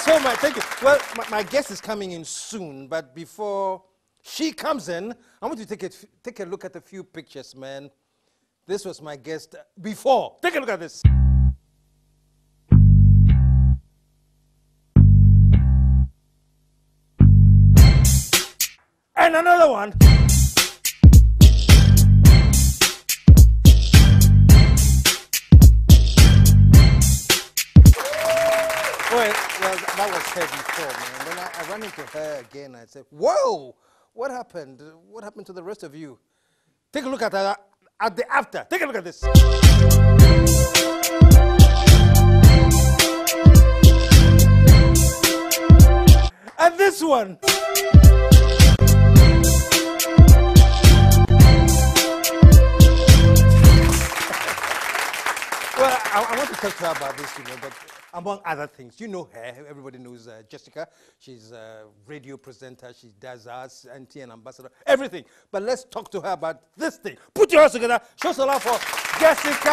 so much. Thank you. Well, my guest is coming in soon, but before she comes in, I want you to take a look at a few pictures, man. This was my guest before. Take a look at this. And another one. Well, that was her before, man. Then I ran into her again. I said, whoa, what happened? What happened to the rest of you? Take a look at her at the after. Take a look at this. And this one. Well, I want to talk to her about this, you know, but among other things, you know her. Everybody knows Jessica. She's a radio presenter. She does arts, auntie and ambassador, everything. But let's talk to her about this thing. Put your hands together. Show some love for Jessica.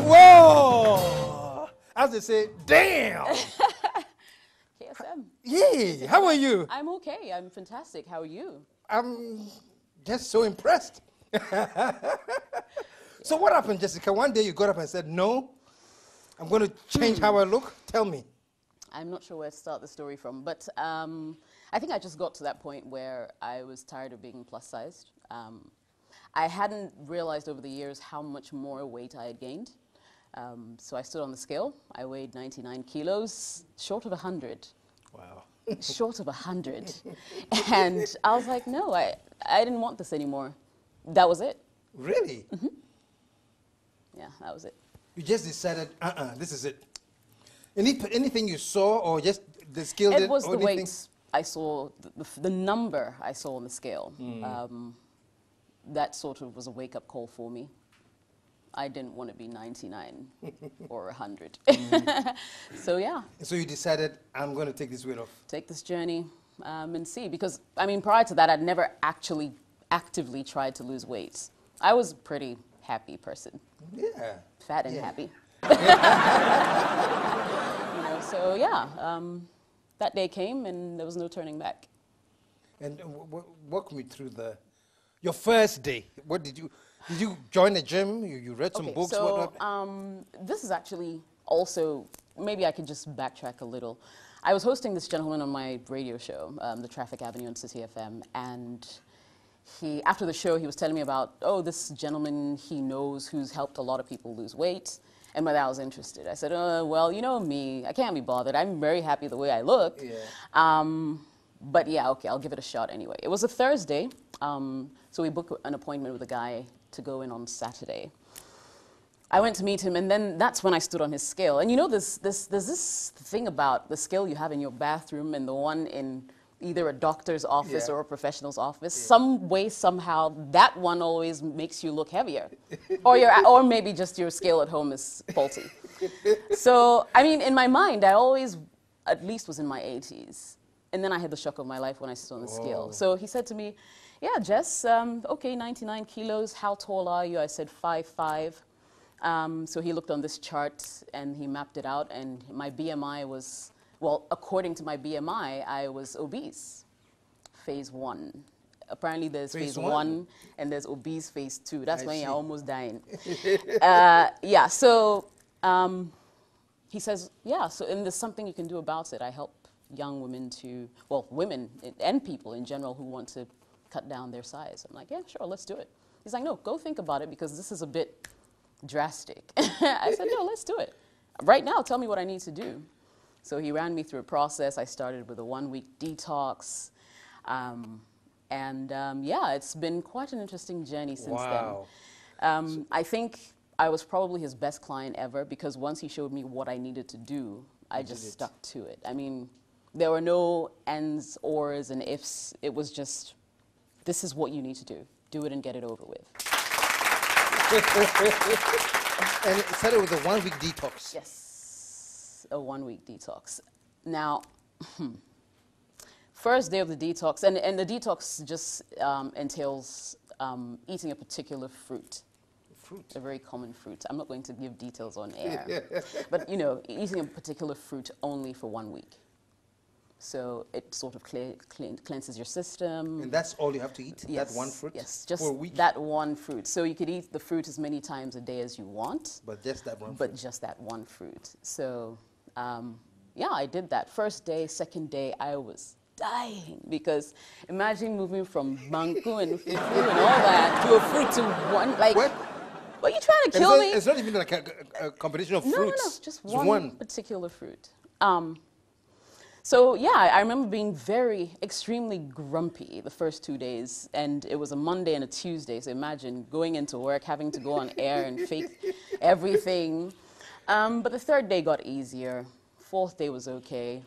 Whoa! As they say, damn. KSM. Yeah, how are you? I'm okay. I'm fantastic. How are you? I'm just so impressed. So what happened, Jessica? One day you got up and said, no, I'm going to change how I look. Tell me. I'm not sure where to start the story from, but I think I just got to that point where I was tired of being plus-sized. I hadn't realized over the years how much more weight I had gained. So I stood on the scale. I weighed 99 kilos, short of 100. Wow. Short of 100. And I was like, no, I didn't want this anymore. That was it. Really? Mm-hmm. Yeah, that was it. You just decided, this is it. Anything you saw or just the scale? It was the weight I saw, the number I saw on the scale. That sort of was a wake-up call for me. I didn't want to be 99 or 100. So yeah. So you decided, I'm going to take this weight off. Take this journey and see. Because, I mean, prior to that, I'd never actually actively tried to lose weight. I was a pretty happy person. Yeah. Fat and happy. You know, so yeah, that day came and there was no turning back. And walk me through your first day. What did you join a gym? You read some books? So this is actually also, maybe I could just backtrack a little. I was hosting this gentleman on my radio show, the Traffic Avenue on Citi FM, and after the show, he was telling me about, oh, this gentleman he knows who's helped a lot of people lose weight, and whether I was interested. I said, well, you know me, I can't be bothered. I'm very happy the way I look. Yeah. But yeah, okay, I'll give it a shot anyway. It was a Thursday, so we booked an appointment with a guy to go in on Saturday. I went to meet him, and then that's when I stood on his scale. And you know, there's this thing about the scale you have in your bathroom and the one in either a doctor's office or a professional's office. Some way, somehow, that one always makes you look heavier. Or maybe just your scale at home is faulty. So, I mean, in my mind, I always at least was in my 80s. And then I had the shock of my life when I stood on the scale. So he said to me, yeah, Jess, okay, 99 kilos, how tall are you? I said 5'5". So he looked on this chart and he mapped it out, and my BMI was, well, according to my BMI, I was obese, phase 1. Apparently there's phase 1 and there's obese phase 2. That's when you're almost dying. Yeah, so he says, yeah, so and there's something you can do about it. I help young women to, well, women and people in general who want to cut down their size. I'm like, yeah, sure, let's do it. He's like, no, go think about it because this is a bit drastic. I said, no, let's do it. Right now, tell me what I need to do. So he ran me through a process. I started with a 1-week detox. Yeah, it's been quite an interesting journey since then. I think I was probably his best client ever because once he showed me what I needed to do, I just stuck to it. I mean, there were no ands, ors, and ifs. It was just, this is what you need to do. Do it and get it over with. And it started with a 1-week detox. Yes, a 1-week detox. Now, First day of the detox, and the detox just entails eating a particular fruit. Fruit. A very common fruit. I'm not going to give details on air, but you know, eating a particular fruit only for 1 week. So it sort of cleanses your system. And that's all you have to eat? Yes, that one fruit? Yes, just for a week? that one fruit. So you could eat the fruit as many times a day as you want. But just that one fruit? But just that one fruit. So yeah, I did that. First day, second day, I was dying because imagine moving from banku and fufu and all that to a fruit to one, like, what? Are you trying to kill me? It's not even like a competition of fruits. No, just one particular fruit. So yeah, I remember being extremely grumpy the first 2 days, and it was a Monday and a Tuesday, so imagine going into work, having to go on air and fake everything. But the third day got easier. Fourth day was okay.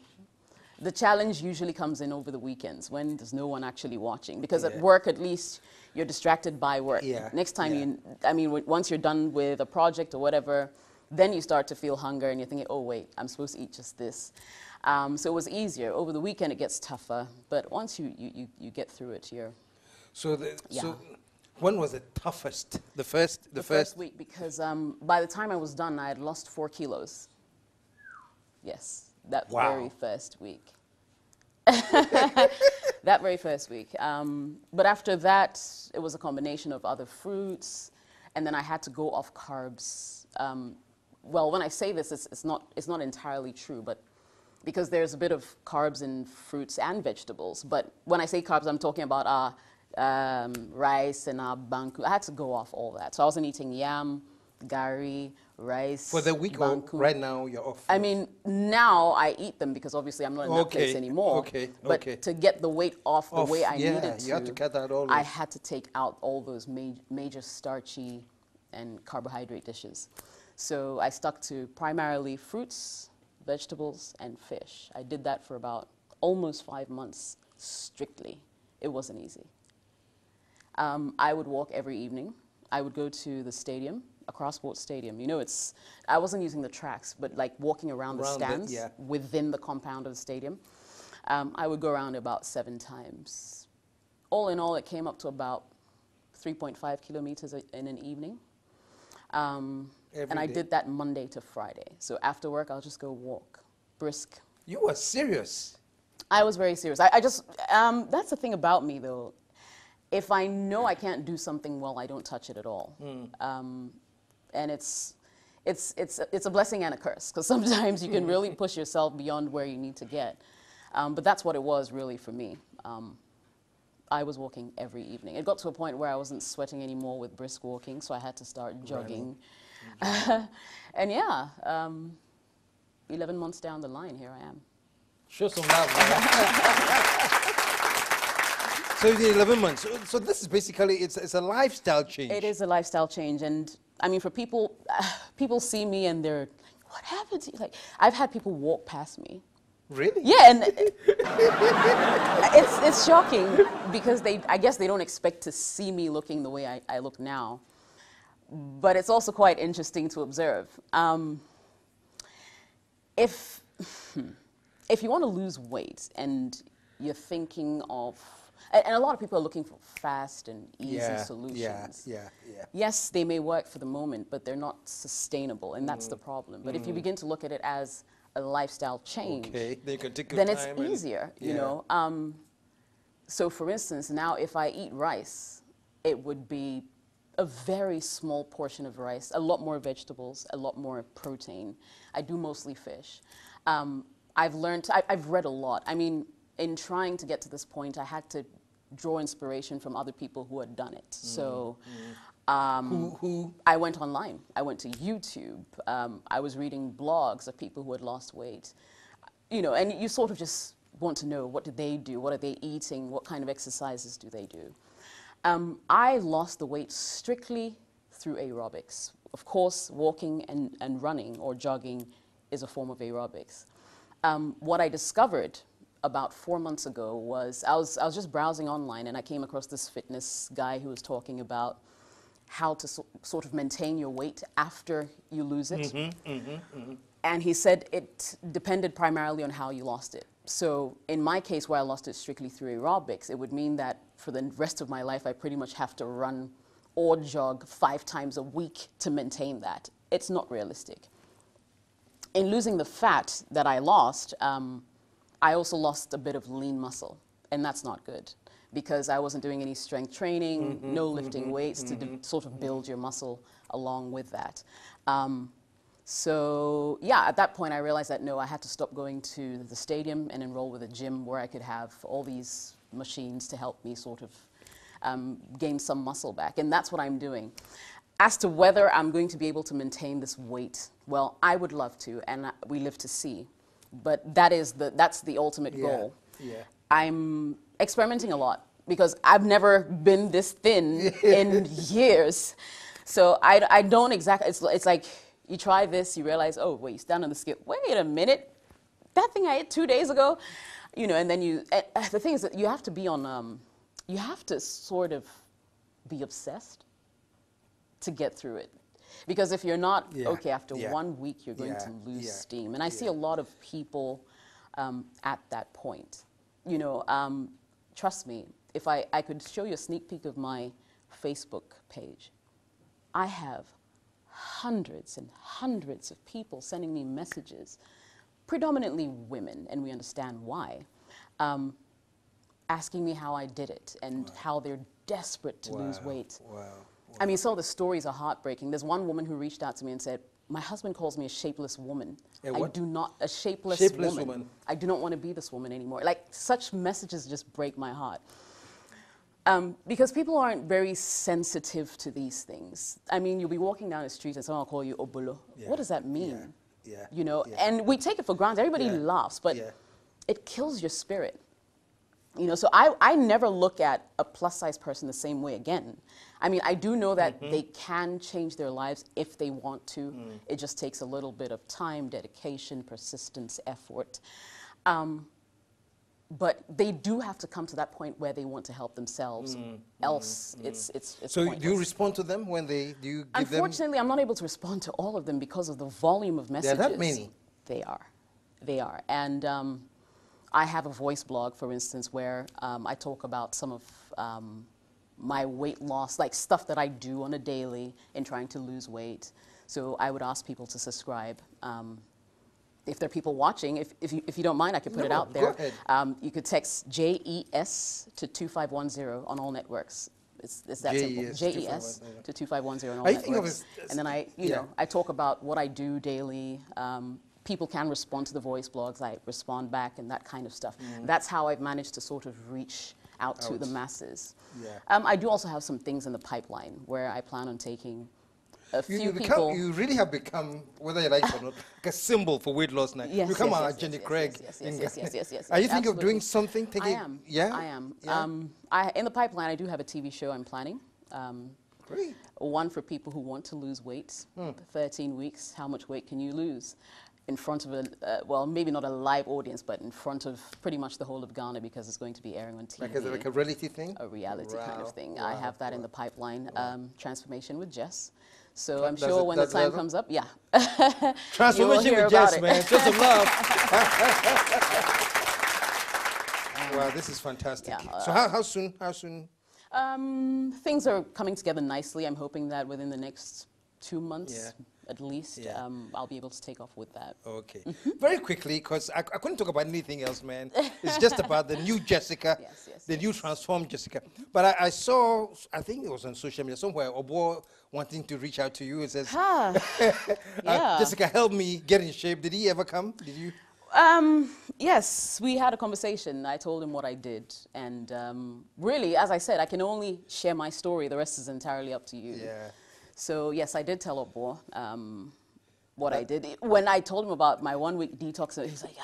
The challenge usually comes in over the weekends when there's no one actually watching, because at work, at least, you're distracted by work. Next time once you're done with a project or whatever, then you start to feel hunger and you're thinking, oh wait, I'm supposed to eat just this. So it was easier. Over the weekend, it gets tougher, but once you get through it, you're... So when was the toughest? The first week, because by the time I was done, I had lost 4 kilos. Yes. That very first week. That very first week. But after that, it was a combination of other fruits, and then I had to go off carbs. Well, when I say this, it's not entirely true, but because there's a bit of carbs in fruits and vegetables. But when I say carbs, I'm talking about rice and banku. I had to go off all that. So I wasn't eating yam, gari, rice, for the week, banku. Or right now you're off? I mean, now I eat them because obviously I'm not in that place anymore. But to get the weight off the way I needed to, you have to cut out all I had to take out all those major starchy and carbohydrate dishes. So I stuck to primarily fruits, vegetables, and fish. I did that for about almost 5 months strictly. It wasn't easy. I would walk every evening. I would go to the stadium, Accra Sports Stadium. You know, I wasn't using the tracks, but like walking around the stands within the compound of the stadium. I would go around about 7 times. All in all, it came up to about 3.5 kilometers in an evening. And I did that Monday to Friday. So after work, I'll just go walk, brisk. You were serious? I was very serious. I just, that's the thing about me though. If I know I can't do something well, I don't touch it at all. And it's a blessing and a curse, because sometimes you can really push yourself beyond where you need to get. But that's what it was really for me. I was walking every evening. It got to a point where I wasn't sweating anymore with brisk walking, so I had to start jogging. And yeah, 11 months down the line, here I am. Show some love, man. So you did 11 months. So this is basically, it's a lifestyle change. It is a lifestyle change. And I mean, for people, people see me and they're, what happened to you? Like, I've had people walk past me. Really? Yeah, and it's shocking because I guess they don't expect to see me looking the way I look now. But it's also quite interesting to observe. If you want to lose weight and you're thinking of, and a lot of people are looking for fast and easy solutions. Yes, they may work for the moment, but they're not sustainable, and that's the problem. But if you begin to look at it as a lifestyle change, then it's easier, you know. So for instance, now if I eat rice, it would be a very small portion of rice, a lot more vegetables, a lot more protein. I do mostly fish. I've read a lot. I mean, in trying to get to this point, I had to draw inspiration from other people who had done it. So I went online. I went to YouTube. I was reading blogs of people who had lost weight. You know, and you sort of just want to know, what did they do? What are they eating? What kind of exercises do they do? I lost the weight strictly through aerobics. Of course, walking and running or jogging is a form of aerobics. What I discovered about 4 months ago was I was just browsing online, and I came across this fitness guy who was talking about how to sort of maintain your weight after you lose it. And he said it depended primarily on how you lost it. So in my case, where I lost it strictly through aerobics, it would mean that for the rest of my life, I pretty much have to run or jog 5 times a week to maintain that. It's not realistic. In losing the fat that I lost, I also lost a bit of lean muscle, and that's not good because I wasn't doing any strength training, no lifting weights to sort of build your muscle along with that. So yeah, at that point I realized that no, I had to stop going to the stadium and enroll with a gym where I could have all these machines to help me sort of gain some muscle back, and that's what I'm doing. As to whether I'm going to be able to maintain this weight, well, I would love to, and we live to see. But that's the ultimate goal. Yeah. I'm experimenting a lot because I've never been this thin in years. So I don't exactly, it's like you try this, you realize, oh, wait, you stand on the scale, wait a minute, that thing I ate 2 days ago, you know, and then the thing is that you have to be on, you have to sort of be obsessed to get through it. Because if you're not, okay, after 1 week, you're going to lose steam. And I see a lot of people at that point. You know, trust me, if I could show you a sneak peek of my Facebook page, I have hundreds and hundreds of people sending me messages, predominantly women, and we understand why, asking me how I did it and how they're desperate to lose weight. I mean, some of the stories are heartbreaking. There's one woman who reached out to me and said, my husband calls me a shapeless woman. A shapeless woman. I do not want to be this woman anymore. Like, such messages just break my heart. Because people aren't very sensitive to these things. I mean, you'll be walking down the street and someone will call you Obolo. What does that mean? You know, and we take it for granted. Everybody laughs, but it kills your spirit. You know, so I never look at a plus-size person the same way again. I mean, I do know that they can change their lives if they want to. It just takes a little bit of time, dedication, persistence, effort. But they do have to come to that point where they want to help themselves. Else, it's So pointless. do you respond to them when do you give them? Unfortunately, I'm not able to respond to all of them because of the volume of messages. There are that many? They are. And I have a voice blog, for instance, where I talk about some of my weight loss, like stuff that I do on a daily in trying to lose weight. So I would ask people to subscribe. If there are people watching, if you don't mind, I could put it out there. Go ahead. You could text JES to 2510 on all networks. It's that simple. JES to 2510 on all networks. And then I talk about what I do daily. People can respond to the voice blogs. I respond back and that kind of stuff. That's how I've managed to sort of reach out to the masses. I do also have some things in the pipeline where I plan on taking a few people. You really have become, whether you like it or not, like a symbol for weight loss now. You become our Jenny Craig. Yes. Are you thinking of doing something? I am. Yeah? I am. In the pipeline, I do have a TV show I'm planning. Great. One for people who want to lose weight. 13 weeks, how much weight can you lose? In front of well, maybe not a live audience, but in front of pretty much the whole of Ghana because it's going to be airing on TV. Like a reality thing? A reality kind of thing. I have that in the pipeline. Transformation with Jess. So I'm sure when the time comes up, Transformation with Jess, man. Just some love. Wow, this is fantastic. So how soon? Things are coming together nicely. I'm hoping that within the next 2 months, at least, I'll be able to take off with that. Okay. Very quickly, because I couldn't talk about anything else, man. It's just about the new Jessica, the new transformed Jessica. But I saw, I think it was on social media, somewhere, Obo wanting to reach out to you. It says, Jessica, help me get in shape. Did he ever come? Did you? Yes, we had a conversation. I told him what I did. And really, as I said, I can only share my story. The rest is entirely up to you. So yes, I did tell Obo what I did. When I told him about my 1 week detox, he's like,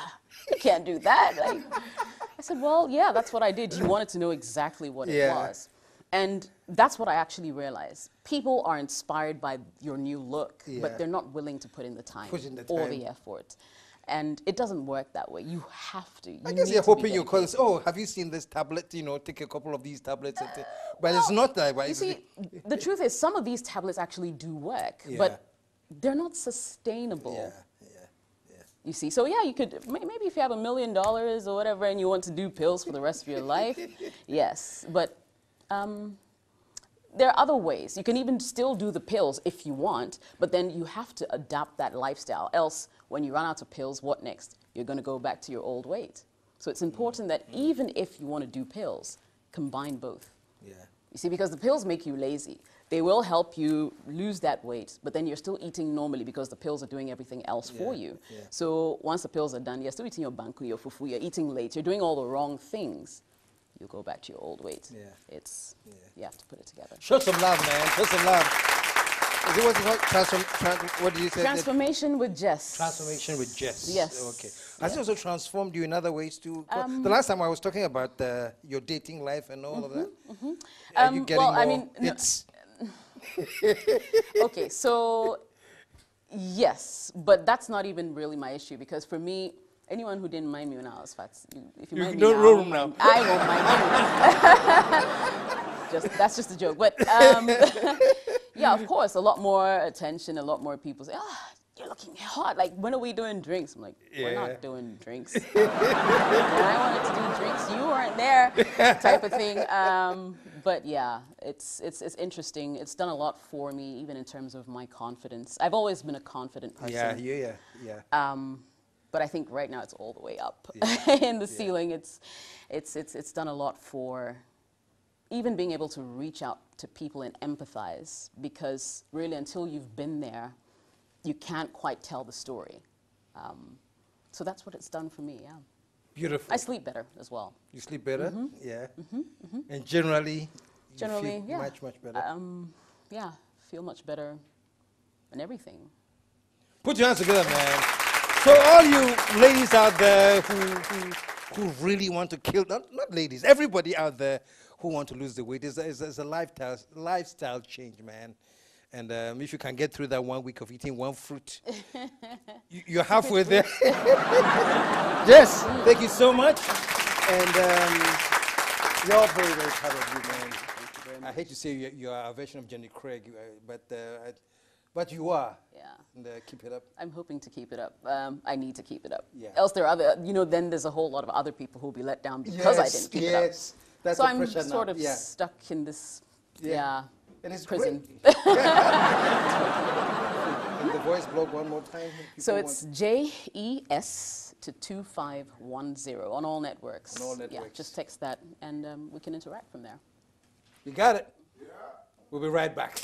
you can't do that. Like, I said, well, yeah, that's what I did. You wanted to know exactly what it was. And that's what I actually realized. People are inspired by your new look, but they're not willing to put in the time or the effort. And it doesn't work that way. You have to. I guess you're hoping you call us, oh, have you seen this tablet? You know, take a couple of these tablets. But it's not that way. You see, the truth is some of these tablets actually do work, but they're not sustainable. You see, so yeah, you could, maybe if you have $1 million or whatever and you want to do pills for the rest of your life, yes. But there are other ways. You can even still do the pills if you want, but then you have to adapt that lifestyle. Else, when you run out of pills, what next? You're going to go back to your old weight. So it's important that even if you want to do pills, combine both. Yeah. You see, because the pills make you lazy. They will help you lose that weight, but then you're still eating normally because the pills are doing everything else for you. Yeah. So once the pills are done, you're still eating your banku, your fufu, you're eating late, you're doing all the wrong things. You go back to your old weight. Yeah. You have to put it together. Show some love, man. Show some love. Is it what's it called? What did you say? Transformation with Jess. Transformation with Jess. Yes. Okay. Has it also transformed you in other ways too? The last time I was talking about your dating life and all of that. Are you getting well, more I mean, okay, so yes, but that's not even really my issue because for me, anyone who didn't mind me when I was fat, if you mind me now, I won't mind you. That's just a joke. But yeah, of course, a lot more attention, a lot more people say, "Ah, you're looking hot. Like, when are we doing drinks?" I'm like, "We're not doing drinks." When I wanted to do drinks, you weren't there, type of thing. But yeah, it's interesting. It's done a lot for me, even in terms of my confidence. I've always been a confident person. Yeah. But I think right now it's all the way up in the ceiling. It's done a lot for even being able to reach out to people and empathize, because really until you've been there, you can't quite tell the story. So that's what it's done for me, yeah. Beautiful. I sleep better as well. You sleep better? Yeah. And generally, you feel yeah. much better? Yeah, feel much better and everything. Put your hands together, man. So all you ladies out there who really want to kill, not ladies, everybody out there who want to lose the weight, is a lifestyle change, man. And if you can get through that 1 week of eating one fruit, you're halfway there. Yes, thank you so much. And you're all very, very proud of you, man. Thank you very much. I hate to say you are a version of Jenny Craig, but you are. Yeah. And keep it up. I'm hoping to keep it up. I need to keep it up. Yeah. Else there are other, then there's a whole lot of other people who'll be let down because I didn't keep it up. Yes, that's so the I'm pressure sort now. of stuck in this, And it's prison. great. And the voice blog one more time. So it's JES to 2510 on all networks. On all networks. Yeah, just text that and we can interact from there. You got it? Yeah. We'll be right back.